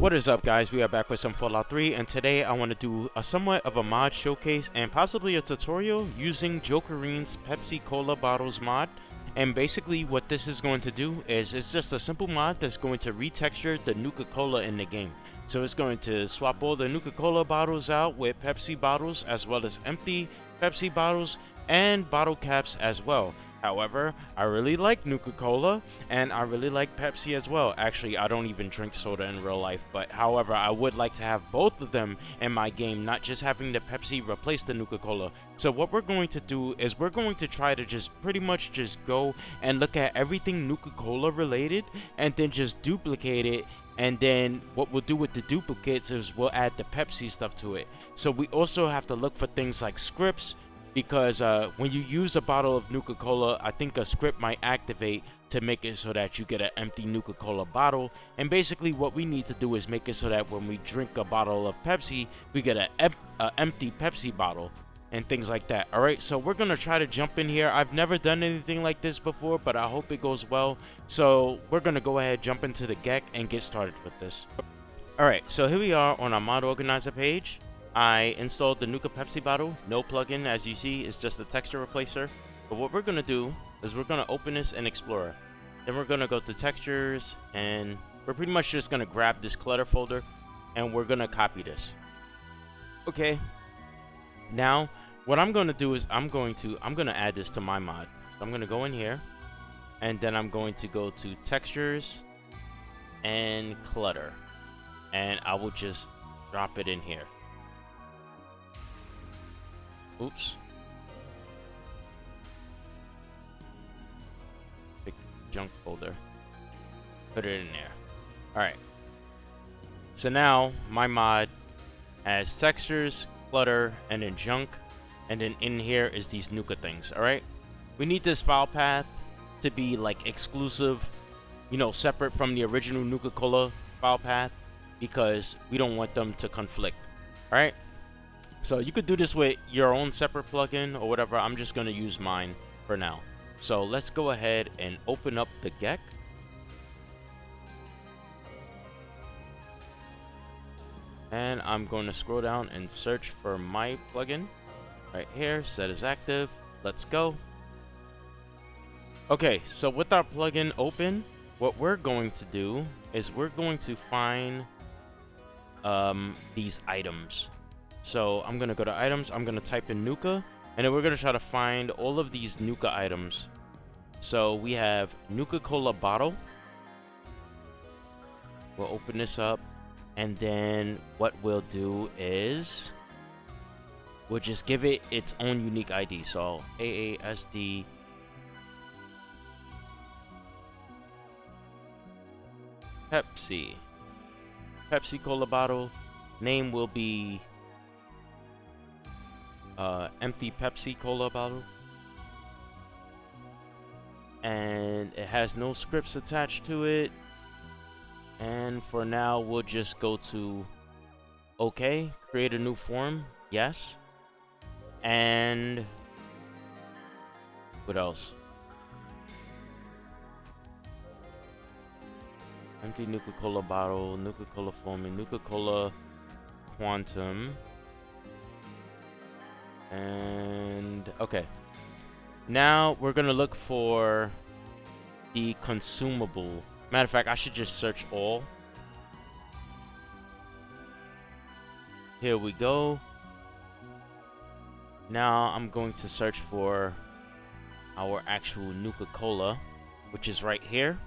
What is up, guys? We are back with some Fallout 3, and today I want to do a somewhat of a mod showcase and possibly a tutorial using Jokerines Pepsi Cola Bottles mod. And basically what this is going to do is it's just a simple mod that's going to retexture the Nuka-Cola in the game. So it's going to swap all the Nuka-Cola bottles out with Pepsi bottles, as well as empty Pepsi bottles and bottle caps as well. However, I really like Nuka-Cola and I really like Pepsi as well. Actually, I don't even drink soda in real life, but however, I would like to have both of them in my game, not just having the Pepsi replace the Nuka-Cola. So what we're going to do is we're going to try to just pretty much just go and look at everything Nuka-Cola related and then just duplicate it. And then what we'll do with the duplicates is we'll add the Pepsi stuff to it. So we also have to look for things like scripts, because when you use a bottle of Nuka-Cola, I think a script might activate to make it so that you get an empty Nuka-Cola bottle. And basically what we need to do is make it so that when we drink a bottle of Pepsi, we get an empty Pepsi bottle and things like that. Alright, so we're going to try to jump in here. I've never done anything like this before, but I hope it goes well. So we're going to go ahead, jump into the GEC and get started with this. Alright, so here we are on our mod organizer page. I installed the Nuka Pepsi bottle, no plugin, as you see, it's just a texture replacer. But what we're going to do is we're going to open this in Explorer. Then we're going to go to textures, and we're pretty much just going to grab this clutter folder and we're going to copy this. Okay. Now, what I'm going to do is I'm going to add this to my mod. So I'm going to go in here, and then I'm going to go to textures and clutter, and I will just drop it in here. Oops. Pick the junk folder. Put it in there. Alright. So now my mod has textures, clutter, and then junk. And then in here is these Nuka things. Alright. We need this file path to be like exclusive, you know, separate from the original Nuka-Cola file path, because we don't want them to conflict. Alright. So you could do this with your own separate plugin or whatever. I'm just going to use mine for now. So let's go ahead and open up the GEC. And I'm going to scroll down and search for my plugin. Right here, set as active. Let's go. Okay, so with our plugin open, what we're going to do is we're going to find these items. So I'm going to go to items, I'm going to type in Nuka, and then we're going to try to find all of these Nuka items. So we have Nuka-Cola bottle. We'll open this up, and then what we'll do is we'll just give it its own unique ID. So AASD Pepsi. Pepsi Cola bottle. Name will be empty Pepsi Cola bottle, and it has no scripts attached to it. And for now we'll just go to OK, create a new form, yes. And what else? Empty Nuka-Cola bottle, Nuka-Cola foaming, Nuka-Cola quantum. And okay, now we're gonna look for the consumable. Matter of fact, I should just search all. Here we go. Now I'm going to search for our actual Nuka-Cola, which is right here.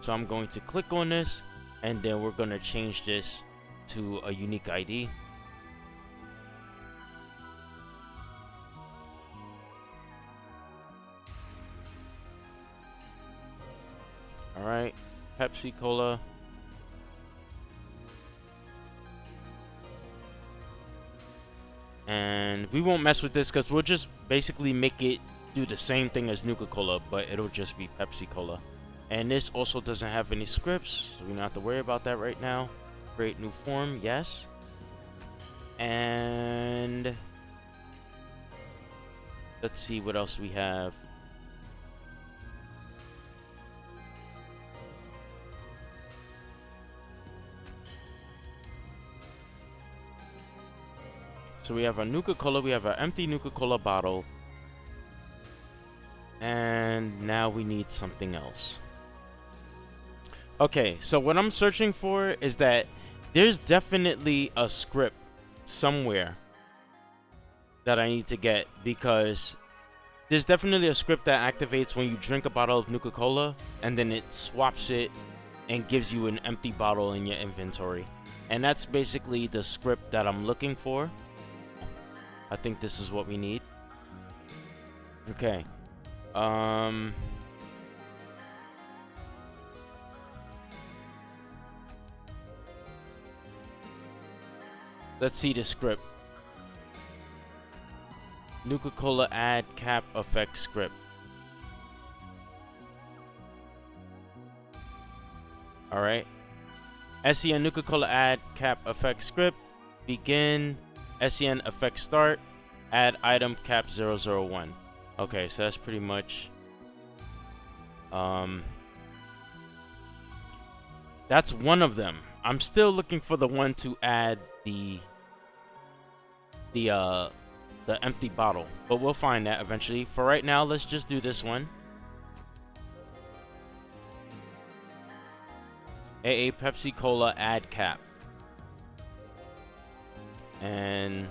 So I'm going to click on this, and then we're gonna change this to a unique ID. Alright, Pepsi Cola. And we won't mess with this because we'll just basically make it do the same thing as Nuka-Cola, but it'll just be Pepsi Cola. And this also doesn't have any scripts, so we don't have to worry about that right now. Create new form, yes. And let's see what else we have. So we have a Nuka-Cola, we have an empty Nuka-Cola bottle. And now we need something else. Okay, so what I'm searching for is that there's definitely a script somewhere that I need to get, because there's definitely a script that activates when you drink a bottle of Nuka-Cola and then it swaps it and gives you an empty bottle in your inventory. And that's basically the script that I'm looking for. I think this is what we need. Okay. Let's see the script. Nuka-Cola add cap effect script. Alright. SEN Nuka-Cola add cap effect script. Begin. SEN effect start. Add item cap 001. Okay, so that's pretty much that's one of them. I'm still looking for the one to add the empty bottle, but we'll find that eventually. For right now, let's just do this one. AA Pepsi Cola add cap. And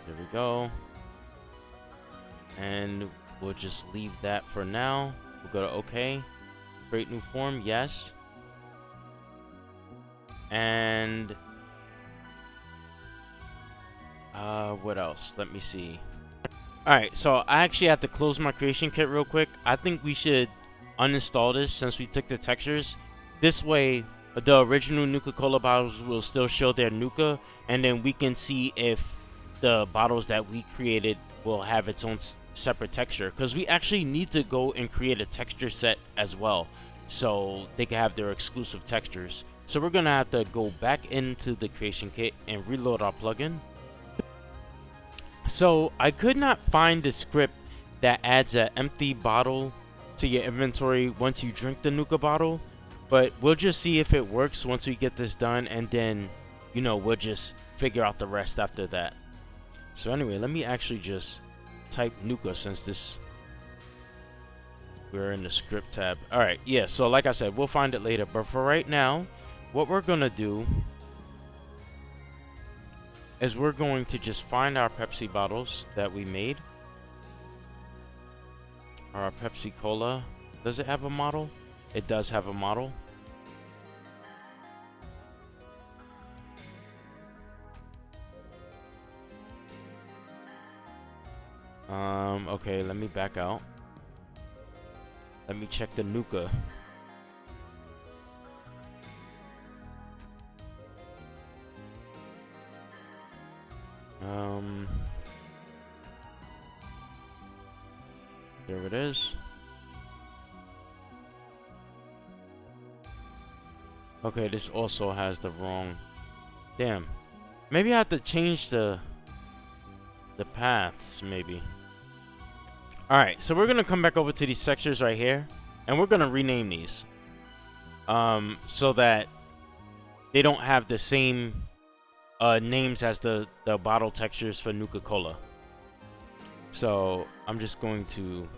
there we go. And we'll just leave that for now. We'll go to OK. Create new form, yes. And what else? Let me see. Alright, so I actually have to close my creation kit real quick. I think we should uninstall this since we took the textures. This way, the original Nuka-Cola bottles will still show their Nuka, and then we can see if the bottles that we created will have its own separate texture. Because we actually need to go and create a texture set as well, so they can have their exclusive textures. So we're going to have to go back into the creation kit and reload our plugin. So I could not find the script that adds an empty bottle to your inventory once you drink the Nuka bottle, but we'll just see if it works once we get this done, and then, you know, we'll just figure out the rest after that. So anyway, let me actually just type Nuka since we're in the script tab. All right, yeah, so like I said, we'll find it later, but for right now, what we're gonna do is we're going to just find our Pepsi bottles that we made. Our Pepsi Cola. Does it have a model? It does have a model. Okay, let me back out. Let me check the Nuka. There it is. Okay, this also has the wrong. Damn. Maybe I have to change the paths, maybe. Alright, so we're gonna come back over to these textures right here, and we're gonna rename these. So that they don't have the same names as the bottle textures for Nuka-Cola. So I'm just going to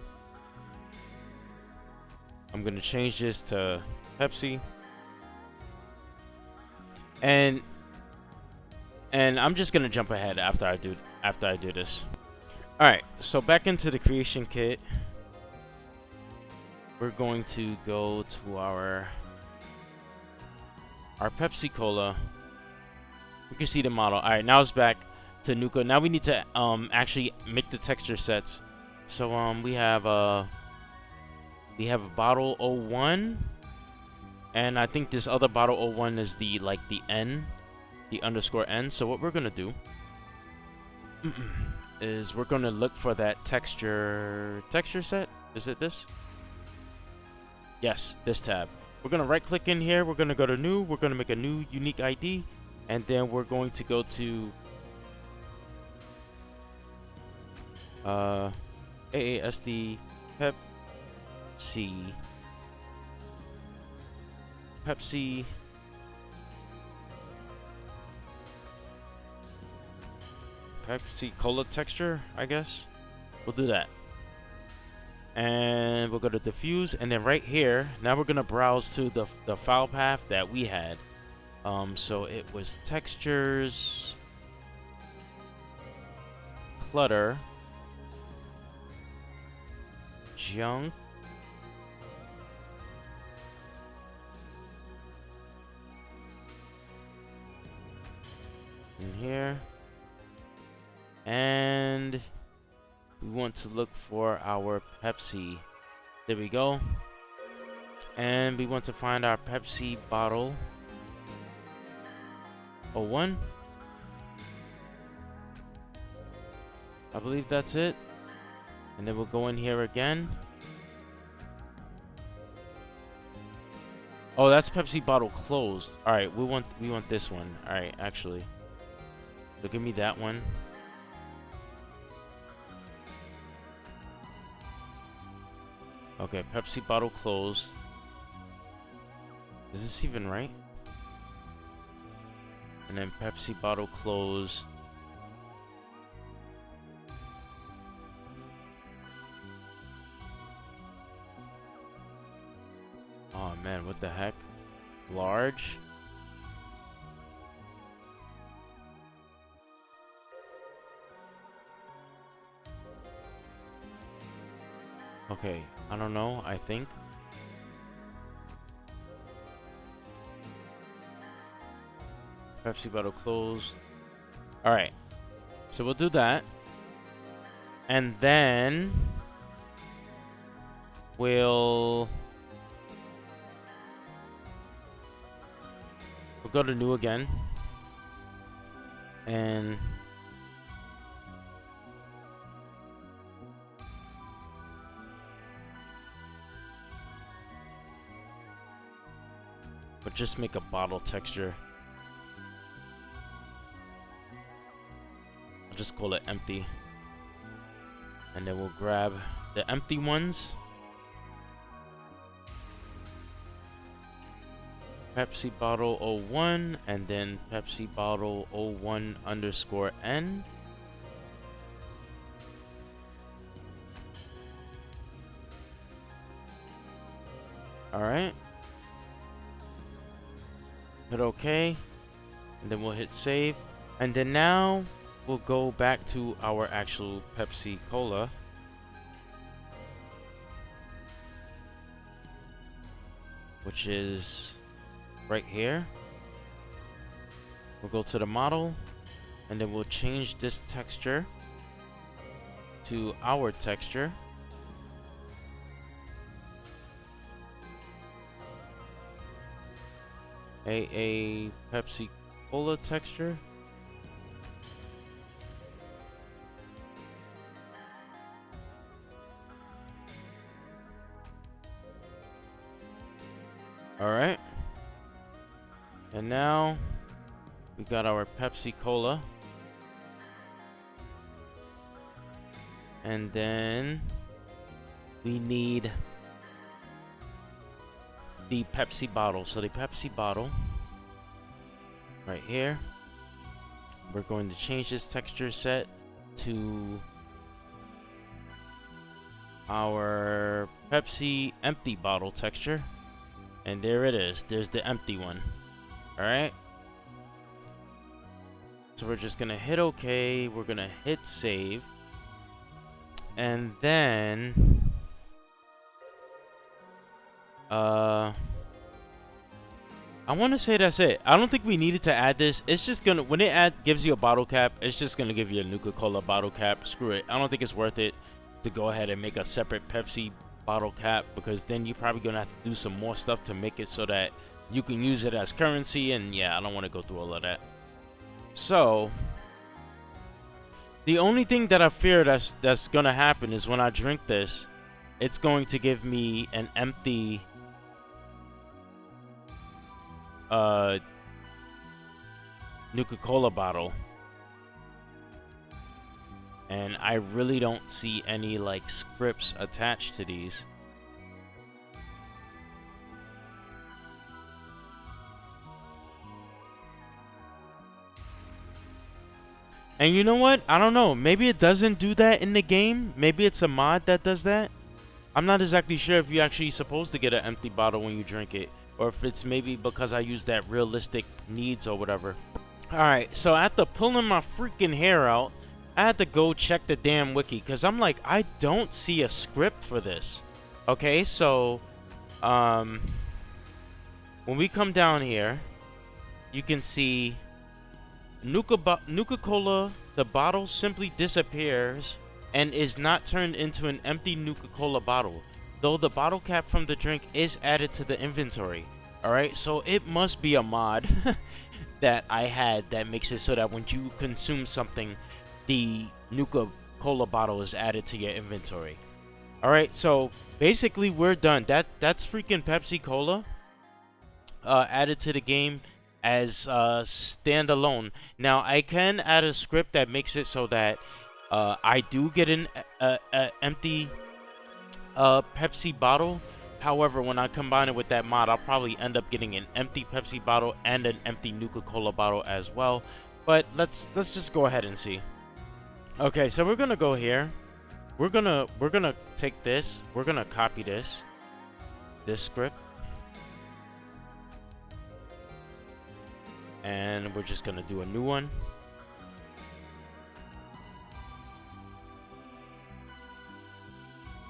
change this to Pepsi, and I'm just gonna jump ahead after I do this. All right, so back into the creation kit, we're going to go to our Pepsi Cola. You can see the model. All right, now it's back to Nuka. Now we need to actually make the texture sets. So we have a bottle 01, and I think this other bottle 01 is the N, the underscore N. So what we're gonna do is we're gonna look for that texture set. Is it this? Yes, this tab. We're gonna right click in here. We're gonna go to new. We're gonna make a new unique ID, and then we're going to go to AASD Pepsi Pepsi Cola texture, I guess. We'll do that. And we'll go to diffuse, and then right here, now we're gonna browse to the file path that we had. So it was textures, clutter, junk, in here, and we want to look for our Pepsi. There we go. And we want to find our Pepsi bottle 01. I believe that's it. And then we'll go in here again. Oh, that's Pepsi bottle closed. All right, we want this one. All right, actually. So give me that one. Okay, Pepsi bottle closed. Is this even right? And then Pepsi bottle closed. Oh man, what the heck? Large? Okay, I don't know, I think. Pepsi bottle closed. Alright. So we'll do that. And then we'll go to new again. And we'll just make a bottle texture. I'll just call it empty. And then we'll grab the empty ones. Pepsi bottle 01 and then Pepsi bottle 01 underscore N. Alright. Hit OK. And then we'll hit save. And then now we'll go back to our actual Pepsi Cola. Which is right here. We'll go to the model and then we'll change this texture to our texture. A Pepsi Cola texture. All right. And now we got our Pepsi Cola. And then we need the Pepsi bottle. So the Pepsi bottle right here. We're going to change this texture set to our Pepsi empty bottle texture. And there it is. There's the empty one. Alright. So we're just going to hit OK. We're going to hit save. And then I want to say that's it. I don't think we needed to add this. It's just going to, when it gives you a bottle cap, it's just going to give you a Nuka-Cola bottle cap. Screw it. I don't think it's worth it to go ahead and make a separate Pepsi bottle cap, because then you're probably gonna have to do some more stuff to make it so that you can use it as currency, and yeah, I don't want to go through all of that. So the only thing that I fear that's gonna happen is when I drink this, it's going to give me an empty Nuka-Cola bottle, and I really don't see any like scripts attached to these. And you know what? I don't know. Maybe it doesn't do that in the game. Maybe it's a mod that does that. I'm not exactly sure if you're actually supposed to get an empty bottle when you drink it, or if it's maybe because I use that realistic needs or whatever. Alright, so after pulling my freaking hair out, I had to go check the damn wiki, because I'm like, I don't see a script for this. Okay, so, when we come down here, you can see Nuka-Cola, the bottle simply disappears and is not turned into an empty Nuka-Cola bottle, though the bottle cap from the drink is added to the inventory. Alright, so it must be a mod that I had that makes it so that when you consume something, the Nuka-Cola bottle is added to your inventory. Alright, so basically we're done. That's freaking Pepsi Cola added to the game as standalone. Now I can add a script that makes it so that I do get an empty Pepsi bottle. However, when I combine it with that mod, I'll probably end up getting an empty Pepsi bottle and an empty Nuka-Cola bottle as well. But let's just go ahead and see. Okay, so we're gonna go here. We're gonna take this. We're gonna copy this script, and we're just gonna do a new one.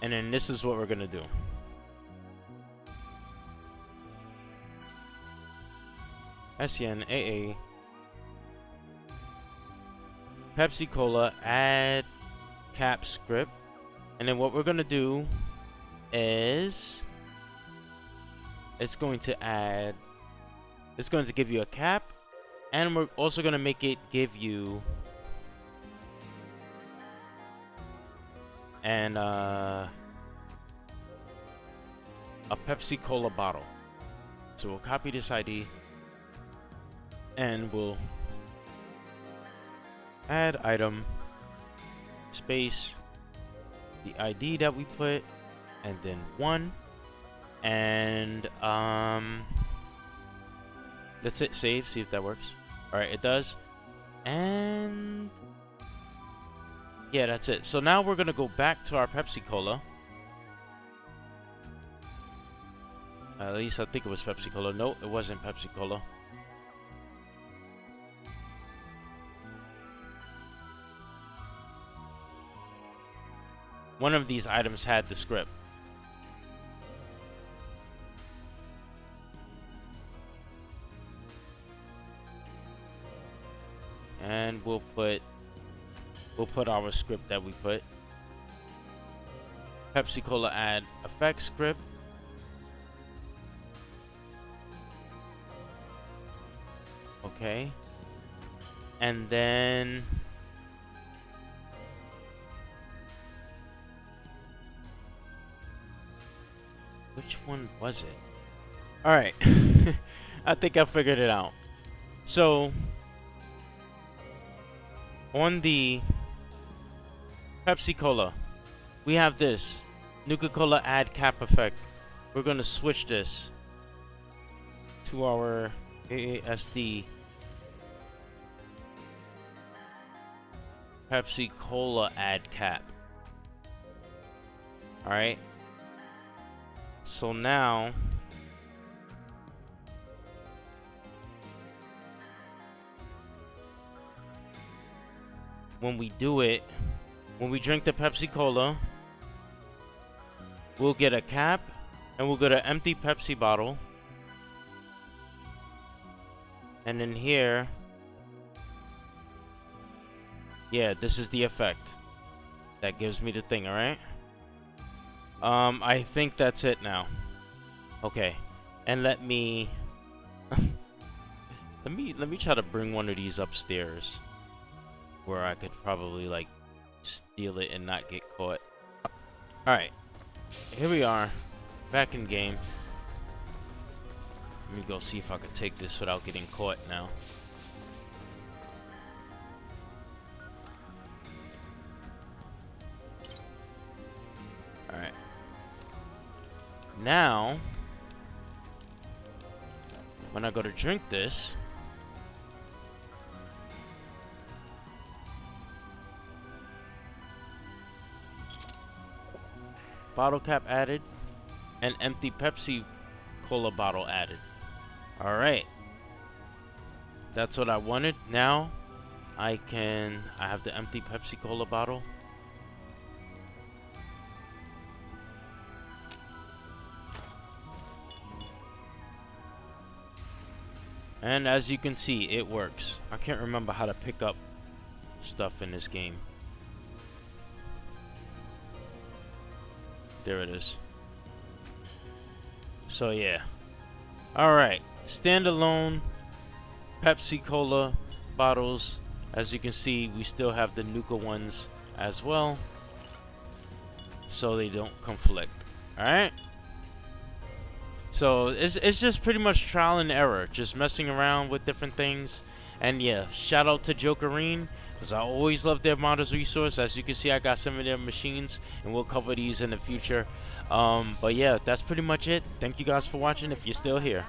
And then this is what we're gonna do. SNAA Pepsi Cola add cap script, and then what we're gonna do is it's going to give you a cap, and we're also gonna make it give you a Pepsi Cola bottle. So we'll copy this ID and we'll add item space the ID that we put, and then 1, and that's it. Save, see if that works. All right, it does. And yeah, that's it. So now we're gonna go back to our Pepsi Cola. At least I think it was Pepsi Cola. No, it wasn't Pepsi Cola. One of these items had the script. And we'll put our script that we put. Pepsi Cola add effect script. Okay. And then which one was it? All right. I think I figured it out. So on the Pepsi Cola, we have this Nuka-Cola add cap effect. We're going to switch this to our AASD Pepsi Cola add cap. All right. So now when we do it, when we drink the Pepsi Cola, we'll get a cap and we'll get an empty Pepsi bottle. And in here, yeah, this is the effect that gives me the thing, all right? I think that's it now. Okay. And let me let me try to bring one of these upstairs where I could probably like steal it and not get caught. All right. Here we are, back in game. Let me go see if I could take this without getting caught now. Alright. Now, when I go to drink this, bottle cap added, and empty Pepsi Cola bottle added. Alright. That's what I wanted. Now I have the empty Pepsi Cola bottle. And as you can see, it works. I can't remember how to pick up stuff in this game. There it is. So yeah. Alright. Standalone Pepsi Cola bottles. As you can see, we still have the Nuka ones as well, so they don't conflict. Alright? So it's just pretty much trial and error, just messing around with different things. And yeah, shout out to Jokerine, because I always love their modders resource. As you can see, I got some of their machines, and we'll cover these in the future. But yeah, that's pretty much it. Thank you guys for watching if you're still here.